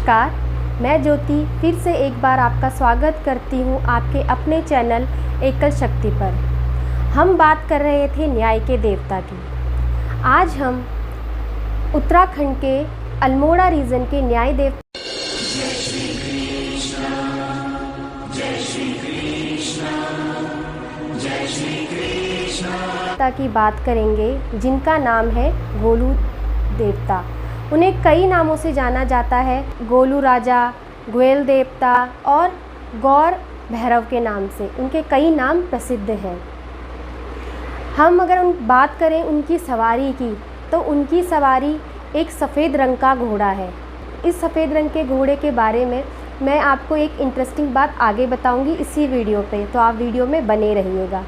नमस्कार, मैं ज्योति फिर से एक बार आपका स्वागत करती हूँ आपके अपने चैनल एकल शक्ति पर। हम बात कर रहे थे न्याय के देवता की। आज हम उत्तराखंड के अल्मोड़ा रीजन के न्याय देवता की बात करेंगे, जिनका नाम है गोलू देवता। उन्हें कई नामों से जाना जाता है, गोलू राजा, ग्वेल देवता और गौर भैरव के नाम से उनके कई नाम प्रसिद्ध हैं। हम अगर बात करें उनकी सवारी की, तो उनकी सवारी एक सफ़ेद रंग का घोड़ा है। इस सफ़ेद रंग के घोड़े के बारे में मैं आपको एक इंटरेस्टिंग बात आगे बताऊंगी इसी वीडियो पे, तो आप वीडियो में बने रहिएगा।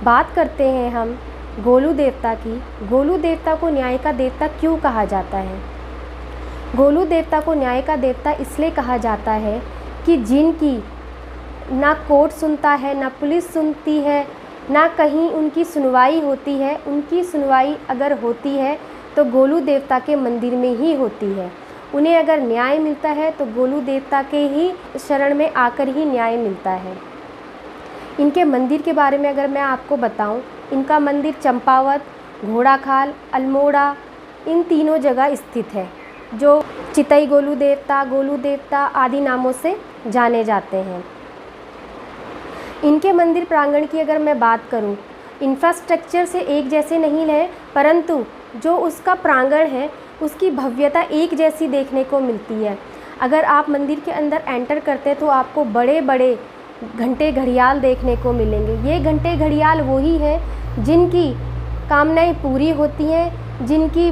बात करते हैं हम गोलू देवता की। गोलू देवता को न्याय का देवता क्यों कहा जाता है? गोलू देवता को न्याय का देवता इसलिए कहा जाता है कि जिनकी ना कोर्ट सुनता है, ना पुलिस सुनती है, ना कहीं उनकी सुनवाई होती है। उनकी सुनवाई अगर होती है तो गोलू देवता के मंदिर में ही होती है। उन्हें अगर न्याय मिलता है तो गोलू देवता के ही शरण में आकर ही न्याय मिलता है। इनके मंदिर के बारे में अगर मैं आपको बताऊं, इनका मंदिर चंपावत, घोड़ाखाल, अल्मोड़ा इन तीनों जगह स्थित है, जो चितई गोलू देवता आदि नामों से जाने जाते हैं। इनके मंदिर प्रांगण की अगर मैं बात करूं, इंफ्रास्ट्रक्चर से एक जैसे नहीं है, परंतु जो उसका प्रांगण है उसकी भव्यता एक जैसी देखने को मिलती है। अगर आप मंदिर के अंदर एंटर करते हैं तो आपको बड़े बड़े घंटे घड़ियाल देखने को मिलेंगे। ये घंटे घड़ियाल वही हैं जिनकी कामनाएं पूरी होती हैं, जिनकी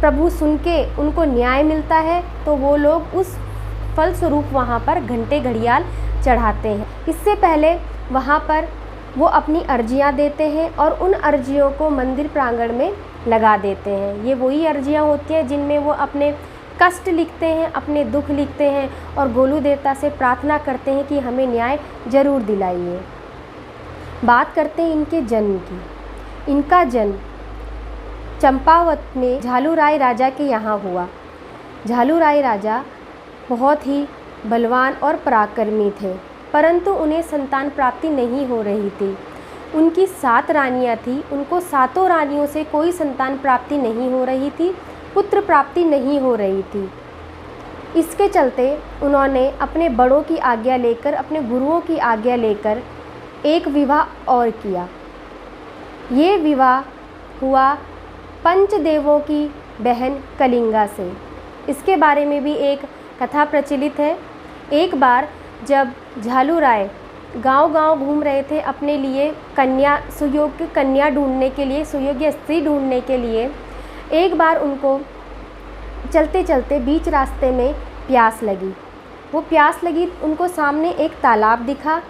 प्रभु सुन के उनको न्याय मिलता है, तो वो लोग उस फलस्वरूप वहाँ पर घंटे घड़ियाल चढ़ाते हैं। इससे पहले वहाँ पर वो अपनी अर्जियाँ देते हैं और उन अर्जियों को मंदिर प्रांगण में लगा देते हैं। ये वही अर्जियाँ होती हैं जिनमें वो अपने कष्ट लिखते हैं, अपने दुख लिखते हैं और गोलू देवता से प्रार्थना करते हैं कि हमें न्याय ज़रूर दिलाइए। बात करते हैं इनके जन्म की। इनका जन्म चंपावत में झालू राय राजा के यहाँ हुआ। झालू राय राजा बहुत ही बलवान और पराक्रमी थे, परंतु उन्हें संतान प्राप्ति नहीं हो रही थी। उनकी 7 रानियाँ थीं, उनको 7 रानियों से कोई संतान प्राप्ति नहीं हो रही थी, पुत्र प्राप्ति नहीं हो रही थी। इसके चलते उन्होंने अपने बड़ों की आज्ञा लेकर, अपने गुरुओं की आज्ञा लेकर एक विवाह और किया। ये विवाह हुआ पंचदेवों की बहन कलिंगा से। इसके बारे में भी एक कथा प्रचलित है। एक बार जब झालू राय गांव-गांव घूम रहे थे अपने लिए सुयोग्य कन्या ढूंढने के लिए, सुयोग्य स्त्री ढूंढने के लिए, एक बार उनको चलते चलते बीच रास्ते में प्यास लगी। वो प्यास लगी, उनको सामने एक तालाब दिखा।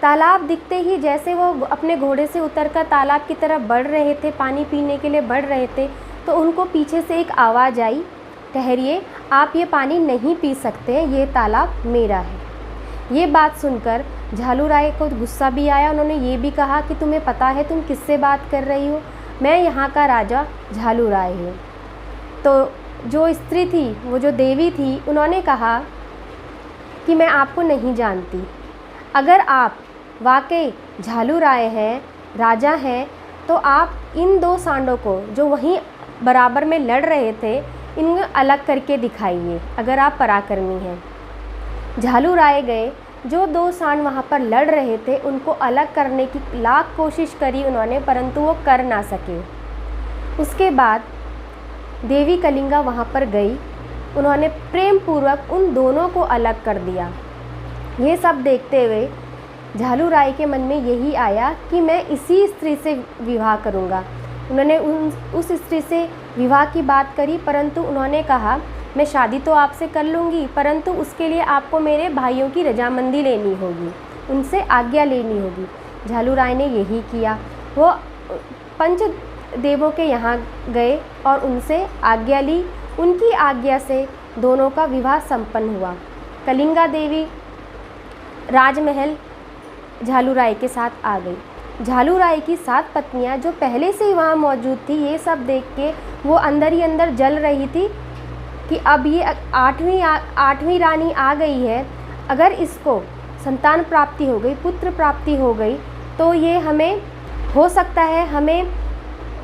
तालाब दिखते ही जैसे वो अपने घोड़े से उतरकर तालाब की तरफ बढ़ रहे थे, पानी पीने के लिए बढ़ रहे थे, तो उनको पीछे से एक आवाज़ आई, ठहरिए, आप ये पानी नहीं पी सकते, ये तालाब मेरा है। ये बात सुनकर झालू राय को गुस्सा भी आया। उन्होंने ये भी कहा कि तुम्हें पता है तुम किससे बात कर रही हो? मैं यहाँ का राजा झालू राय हूँ। तो जो स्त्री थी, वो जो देवी थी, उन्होंने कहा कि मैं आपको नहीं जानती। अगर आप वाकई झालू राय हैं, राजा हैं, तो आप इन 2 सांडों को जो वहीं बराबर में लड़ रहे थे, इनको अलग करके दिखाइए अगर आप पराक्रमी हैं। झालू राय गए। जो 2 सांड वहाँ पर लड़ रहे थे उनको अलग करने की लाख कोशिश करी उन्होंने, परंतु वो कर ना सके। उसके बाद देवी कलिंगा वहाँ पर गई। उन्होंने प्रेम पूर्वक उन दोनों को अलग कर दिया। ये सब देखते हुए झालू राय के मन में यही आया कि मैं इसी स्त्री से विवाह करूँगा। उन्होंने उस स्त्री से विवाह की बात करी, परंतु उन्होंने कहा मैं शादी तो आपसे कर लूँगी, परंतु उसके लिए आपको मेरे भाइयों की रजामंदी लेनी होगी, उनसे आज्ञा लेनी होगी। झालू राय ने यही किया। वो पंच देवों के यहाँ गए और उनसे आज्ञा ली। उनकी आज्ञा से दोनों का विवाह संपन्न हुआ। कलिंगा देवी राजमहल झालू राय के साथ आ गई। झालू राय की 7 पत्नियां जो पहले से ही वहाँ मौजूद थी, ये सब देख के वो अंदर ही अंदर जल रही थी कि अब ये आठवीं रानी आ गई है, अगर इसको संतान प्राप्ति हो गई, पुत्र प्राप्ति हो गई, तो ये हमें हो सकता है हमें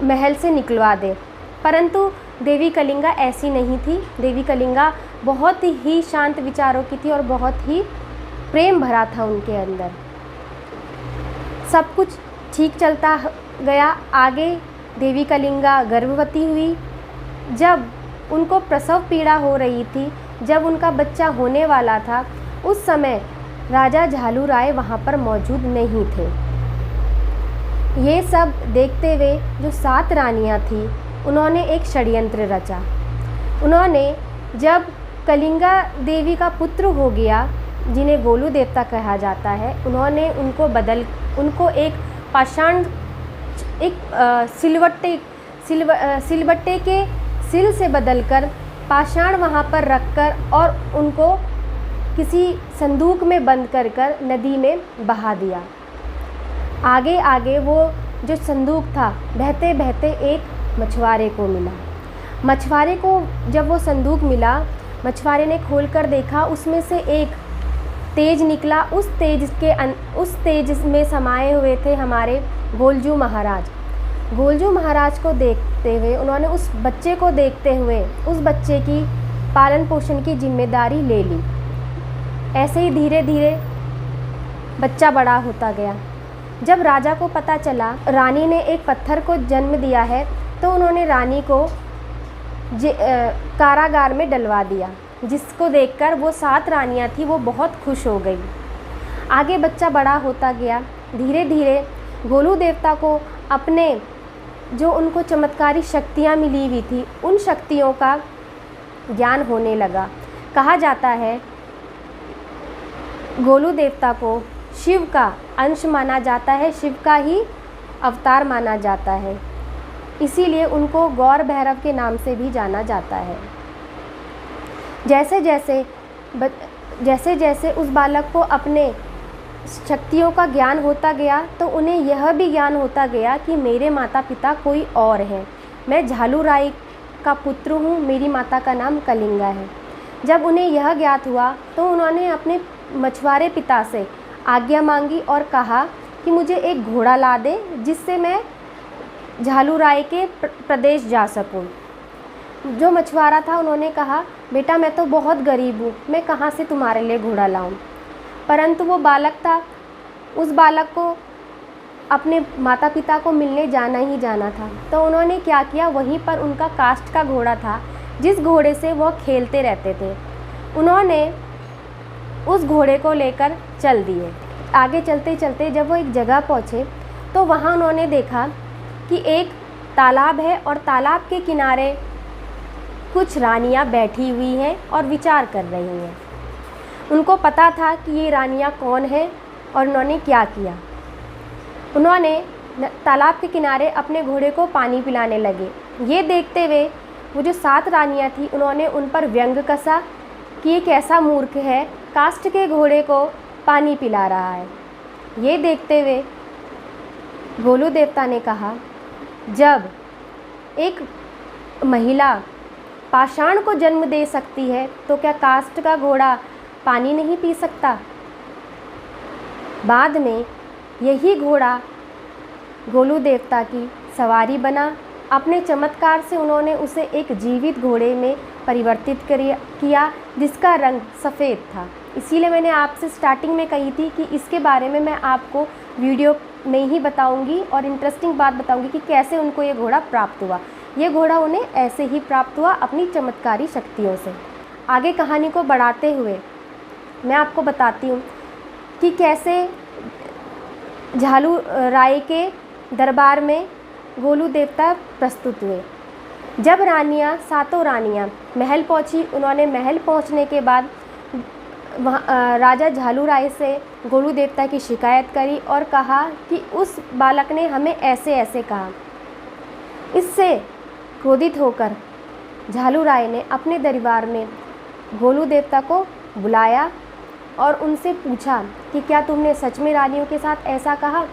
महल से निकलवा दे। परंतु देवी कलिंगा ऐसी नहीं थी। देवी कलिंगा बहुत ही शांत विचारों की थी और बहुत ही प्रेम भरा था उनके अंदर। सब कुछ ठीक चलता गया। आगे देवी कलिंगा गर्भवती हुई। जब उनको प्रसव पीड़ा हो रही थी, जब उनका बच्चा होने वाला था, उस समय राजा झालू राय वहाँ पर मौजूद नहीं थे। ये सब देखते हुए जो 7 रानियाँ थीं, उन्होंने एक षड्यंत्र रचा। उन्होंने जब कलिंगा देवी का पुत्र हो गया, जिन्हें गोलू देवता कहा जाता है, उन्होंने उनको एक पाषाण, एक सिलवट्टे के सिल से बदलकर पाषाण वहाँ पर रखकर और उनको किसी संदूक में बंद कर नदी में बहा दिया। आगे आगे वो जो संदूक था बहते बहते एक मछुआरे को मिला। मछुआरे को जब वो संदूक मिला, मछुआरे ने खोलकर देखा, उसमें से एक तेज निकला। उस तेज में समाये हुए थे हमारे गोलजू महाराज। गोलजू महाराज को देखते हुए, उन्होंने उस बच्चे को देखते हुए उस बच्चे की पालन पोषण की जिम्मेदारी ले ली। ऐसे ही धीरे धीरे बच्चा बड़ा होता गया। जब राजा को पता चला रानी ने एक पत्थर को जन्म दिया है, तो उन्होंने रानी को कारागार में डलवा दिया, जिसको देखकर वो 7 रानियाँ थी वो बहुत खुश हो गई। आगे बच्चा बड़ा होता गया। धीरे धीरे गोलू देवता को अपने जो उनको चमत्कारी शक्तियाँ मिली हुई थी, उन शक्तियों का ज्ञान होने लगा। कहा जाता है गोलू देवता को शिव का अंश माना जाता है, शिव का ही अवतार माना जाता है, इसीलिए उनको गौर भैरव के नाम से भी जाना जाता है। जैसे जैसे उस बालक को अपने शक्तियों का ज्ञान होता गया, तो उन्हें यह भी ज्ञान होता गया कि मेरे माता पिता कोई और हैं, मैं झालू राय का पुत्र हूँ, मेरी माता का नाम कलिंगा है। जब उन्हें यह ज्ञात हुआ, तो उन्होंने अपने मछुआरे पिता से आज्ञा मांगी और कहा कि मुझे एक घोड़ा ला दे, जिससे मैं झालू राय के प्रदेश जा सकूं। जो मछुआरा था, उन्होंने कहा, बेटा मैं तो बहुत गरीब हूँ, मैं कहाँ से तुम्हारे लिए घोड़ा लाऊं। परंतु वो बालक था, उस बालक को अपने माता पिता को मिलने जाना ही जाना था। तो उन्होंने क्या किया, वहीं पर उनका काष्ठ का घोड़ा था, जिस घोड़े से वह खेलते रहते थे। उन्होंने उस घोड़े को लेकर चल दिए। आगे चलते चलते जब वो एक जगह पहुँचे, तो वहाँ उन्होंने देखा कि एक तालाब है और तालाब के किनारे कुछ रानियाँ बैठी हुई हैं और विचार कर रही हैं। उनको पता था कि ये रानियाँ कौन हैं और उन्होंने क्या किया। उन्होंने तालाब के किनारे अपने घोड़े को पानी पिलाने लगे। ये देखते हुए वो जो 7 रानियाँ थीं, उन्होंने उन पर व्यंग कसा कि ये कैसा मूर्ख है, काष्ठ के घोड़े को पानी पिला रहा है। ये देखते हुए गोलू देवता ने कहा, जब एक महिला पाषाण को जन्म दे सकती है, तो क्या काष्ठ का घोड़ा पानी नहीं पी सकता। बाद में यही घोड़ा गोलू देवता की सवारी बना। अपने चमत्कार से उन्होंने उसे एक जीवित घोड़े में परिवर्तित किया, जिसका रंग सफ़ेद था। इसीलिए मैंने आपसे स्टार्टिंग में कही थी कि इसके बारे में मैं आपको वीडियो में ही बताऊंगी और इंटरेस्टिंग बात बताऊंगी कि कैसे उनको ये घोड़ा प्राप्त हुआ। ये घोड़ा उन्हें ऐसे ही प्राप्त हुआ, अपनी चमत्कारी शक्तियों से। आगे कहानी को बढ़ाते हुए मैं आपको बताती हूँ कि कैसे झालू राय के दरबार में गोलू देवता प्रस्तुत हुए। जब रानियाँ 7 रानियाँ महल पहुँची, उन्होंने महल पहुँचने के बाद वहाँ राजा झालू राय से गोलू देवता की शिकायत करी और कहा कि उस बालक ने हमें ऐसे ऐसे कहा। इससे क्रोधित होकर झालू राय ने अपने दरबार में गोलू देवता को बुलाया और उनसे पूछा कि क्या तुमने सच में रानियों के साथ ऐसा कहा।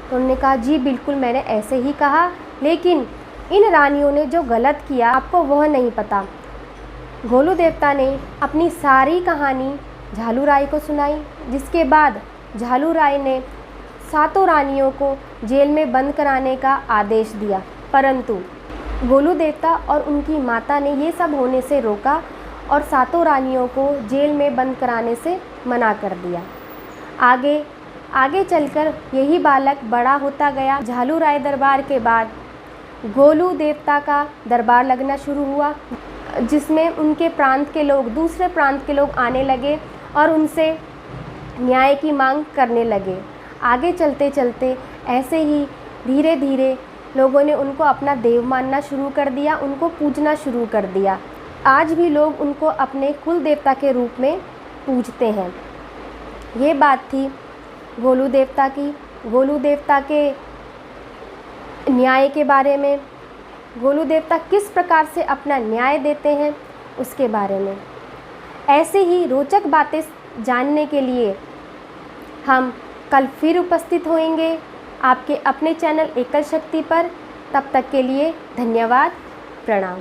तो उन्होंने कहा, जी बिल्कुल मैंने ऐसे ही कहा, लेकिन इन रानियों ने जो गलत किया आपको वह नहीं पता। गोलू देवता ने अपनी सारी कहानी झालू राय को सुनाई, जिसके बाद झालू राय ने सातों रानियों को जेल में बंद कराने का आदेश दिया, परंतु गोलू देवता और उनकी माता ने ये सब होने से रोका और सातों रानियों को जेल में बंद कराने से मना कर दिया। आगे चलकर यही बालक बड़ा होता गया। झालू राय दरबार के बाद गोलू देवता का दरबार लगना शुरू हुआ, जिसमें उनके प्रांत के लोग, दूसरे प्रांत के लोग आने लगे और उनसे न्याय की मांग करने लगे। आगे चलते चलते ऐसे ही धीरे धीरे लोगों ने उनको अपना देव मानना शुरू कर दिया, उनको पूजना शुरू कर दिया। आज भी लोग उनको अपने कुल देवता के रूप में पूजते हैं। ये बात थी गोलू देवता की, गोलू देवता के न्याय के बारे में, गोलू देवता किस प्रकार से अपना न्याय देते हैं उसके बारे में। ऐसे ही रोचक बातें जानने के लिए हम कल फिर उपस्थित होंगे आपके अपने चैनल एकल शक्ति पर। तब तक के लिए धन्यवाद, प्रणाम।